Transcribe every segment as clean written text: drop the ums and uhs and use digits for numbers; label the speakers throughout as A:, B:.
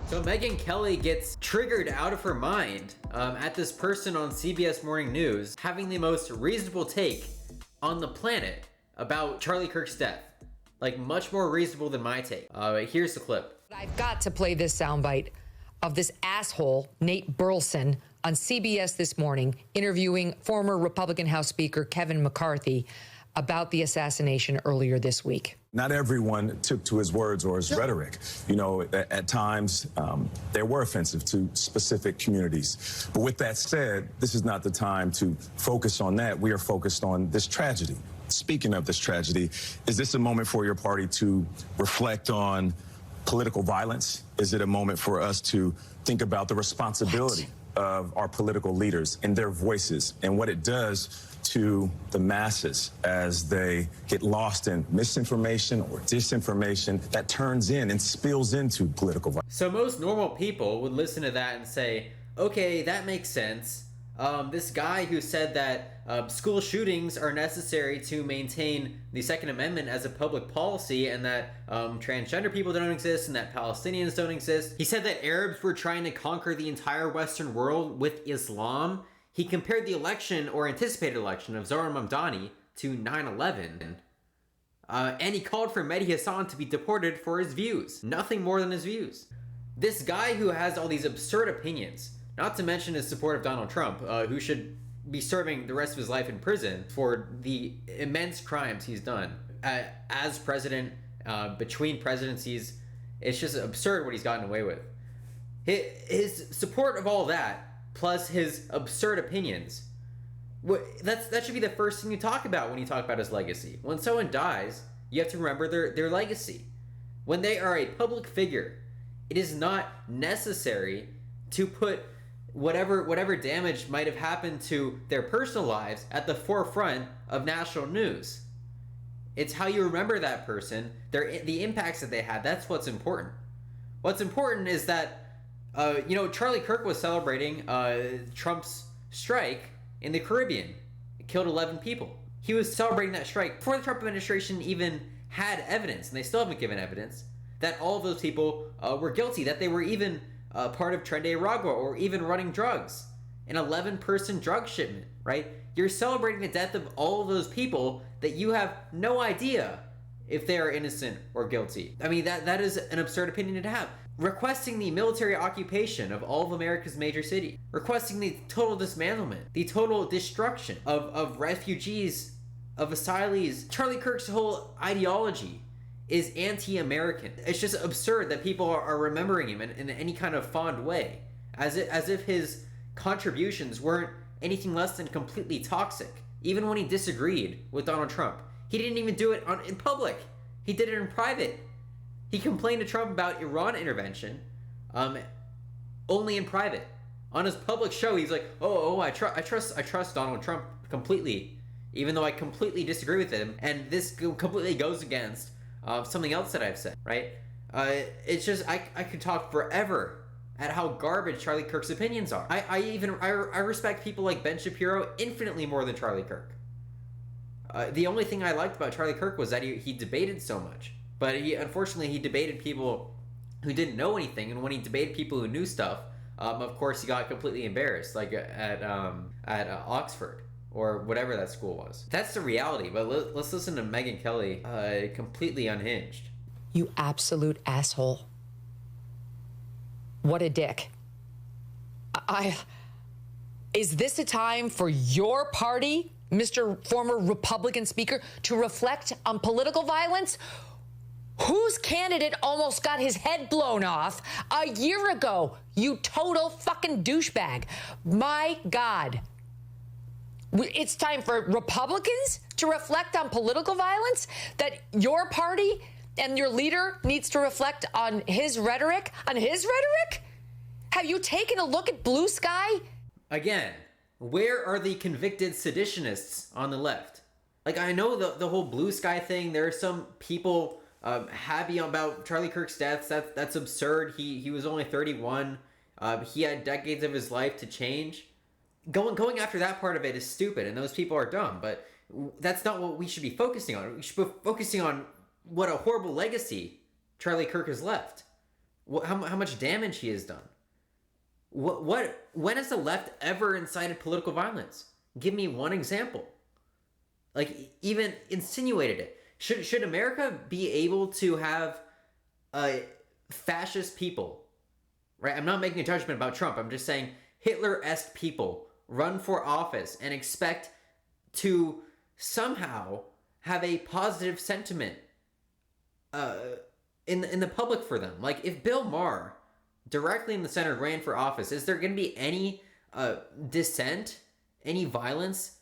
A: So Megyn Kelley gets triggered out of her mind at this person on CBS Morning News having the most reasonable take on the planet about Charlie Kirk's death. Like, much more reasonable than my take. Here's the clip.
B: I've got to play this soundbite of this asshole, Nate Burleson, on CBS this morning, interviewing former Republican House Speaker Kevin McCarthy about the assassination earlier this week.
C: Not everyone took to his words or his rhetoric. You know, at times they were offensive to specific communities. But with that said, this is not the time to focus on that. We are focused on this tragedy. Speaking of this tragedy, is this a moment for your party to reflect on political violence? Is it a moment for us to think about the responsibility of our political leaders and their voices and what it does to the masses as they get lost in misinformation or disinformation that turns in and spills into political violence?
A: So most normal people would listen to that and say, okay, that makes sense. This guy who said that school shootings are necessary to maintain the Second Amendment as a public policy, and that transgender people don't exist and that Palestinians don't exist. He said that Arabs were trying to conquer the entire Western world with Islam. He compared the election, or anticipated election, of Zohran Mamdani to 9/11. And he called for Mehdi Hassan to be deported for his views. Nothing more than his views. This guy who has all these absurd opinions, not to mention his support of Donald Trump, who should be serving the rest of his life in prison for the immense crimes he's done as president, between presidencies. It's just absurd what he's gotten away with. His support of all that, plus his absurd opinions, that should be the first thing you talk about when you talk about his legacy. When someone dies, you have to remember their legacy. When they are a public figure, it is not necessary to put whatever damage might have happened to their personal lives at the forefront of national news. It's how you remember that person, the impacts that they had. That's what's important. What's important is that Charlie Kirk was celebrating Trump's strike in the Caribbean. It killed 11 people. He was celebrating that strike before the Trump administration even had evidence, and they still haven't given evidence, that all of those people were guilty, that they were even part of Tren de Aragua, or even running drugs. An 11-person drug shipment, right? You're celebrating the death of all of those people that you have no idea if they are innocent or guilty. I mean, that is an absurd opinion to have. Requesting the military occupation of all of America's major cities. Requesting the total dismantlement, the total destruction of refugees, of asylees. Charlie Kirk's whole ideology is anti-American. It's just absurd that people are remembering him in any kind of fond way, as if his contributions weren't anything less than completely toxic. Even when he disagreed with Donald Trump, he didn't even do it in public. He did it in private. He complained to Trump about Iran intervention, only in private. On his public show, he's like, I trust Donald Trump completely, even though I completely disagree with him, and this completely goes against something else that I've said, right? It's just, I could talk forever at how garbage Charlie Kirk's opinions are. I respect people like Ben Shapiro infinitely more than Charlie Kirk. The only thing I liked about Charlie Kirk was that he debated so much. But unfortunately, he debated people who didn't know anything, and when he debated people who knew stuff, of course, he got completely embarrassed, like at Oxford, or whatever that school was. That's the reality, but let's listen to Megyn Kelley, completely unhinged.
B: You absolute asshole. What a dick. Is this a time for your party, Mr. Former Republican Speaker, to reflect on political violence? Whose candidate almost got his head blown off a year ago? You total fucking douchebag. My God. It's time for Republicans to reflect on political violence, that your party and your leader needs to reflect on his rhetoric? Have you taken a look at Blue Sky?
A: Again, where are the convicted seditionists on the left? Like, I know the whole Blue Sky thing. There are some people happy about Charlie Kirk's death. That's absurd. He was only 31. He had decades of his life to change. Going after that part of it is stupid, and those people are dumb. But that's not what we should be focusing on. We should be focusing on what a horrible legacy Charlie Kirk has left. how much damage he has done. When has the left ever incited political violence? Give me one example. Like, even insinuated it. Should America be able to have fascist people, right? I'm not making a judgment about Trump. I'm just saying Hitler-esque people run for office and expect to somehow have a positive sentiment in the public for them. Like, if Bill Maher directly in the center ran for office, is there going to be any dissent, any violence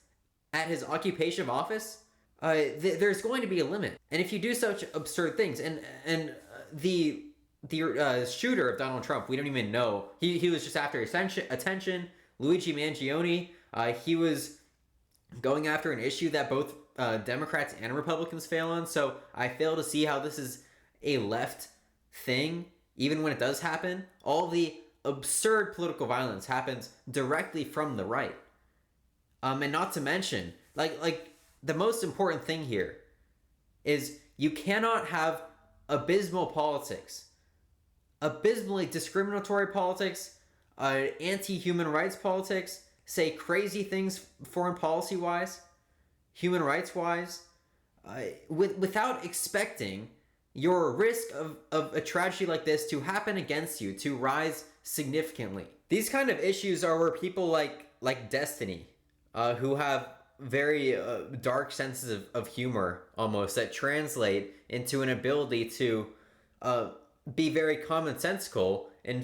A: at his occupation of office? There's going to be a limit. And if you do such absurd things, and the shooter of Donald Trump, we don't even know. He was just after attention. Luigi Mangione, he was going after an issue that both Democrats and Republicans fail on. So I fail to see how this is a left thing, even when it does happen. All the absurd political violence happens directly from the right. And not to mention, like the most important thing here is you cannot have abysmal politics, abysmally discriminatory politics, anti-human rights politics, say crazy things foreign policy-wise, human rights-wise, without expecting your risk of a tragedy like this to happen against you to rise significantly. These kind of issues are where people like Destiny, who have very dark senses of humor almost that translate into an ability to be very commonsensical in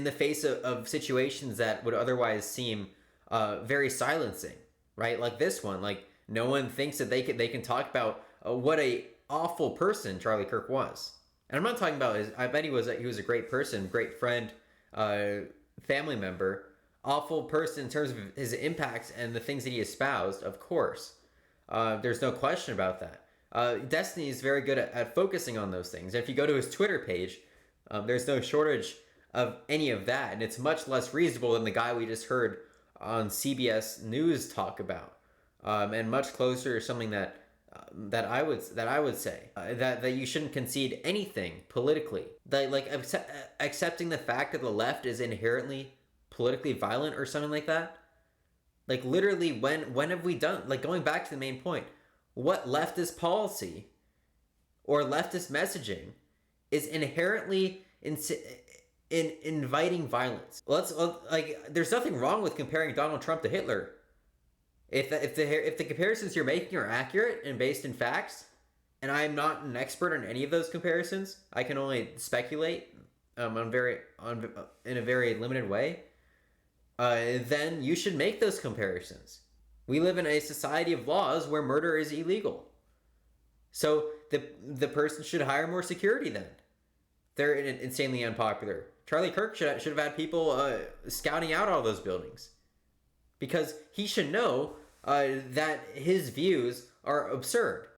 A: the face of situations that would otherwise seem very silencing, right? Like this one, like no one thinks that they can talk about what a awful person Charlie Kirk was. And I'm not talking about I bet he was a great person, great friend, family member. Awful person in terms of his impacts and the things that he espoused, of course. There's no question about that. Destiny is very good at focusing on those things. If you go to his Twitter page, there's no shortage of any of that, and it's much less reasonable than the guy we just heard on CBS News talk about, and much closer to something that I would say that you shouldn't concede anything politically. Like accepting the fact that the left is inherently politically violent or something like that. Like literally, when have we done, like going back to the main point, what leftist policy or leftist messaging is inherently inviting violence? There's nothing wrong with comparing Donald Trump to Hitler. If the comparisons you're making are accurate and based in facts, and I am not an expert on any of those comparisons, I can only speculate in a very limited way. Then you should make those comparisons. We live in a society of laws where murder is illegal. So the person should hire more security then. They're insanely unpopular. Charlie Kirk should have had people scouting out all those buildings. Because he should know that his views are absurd.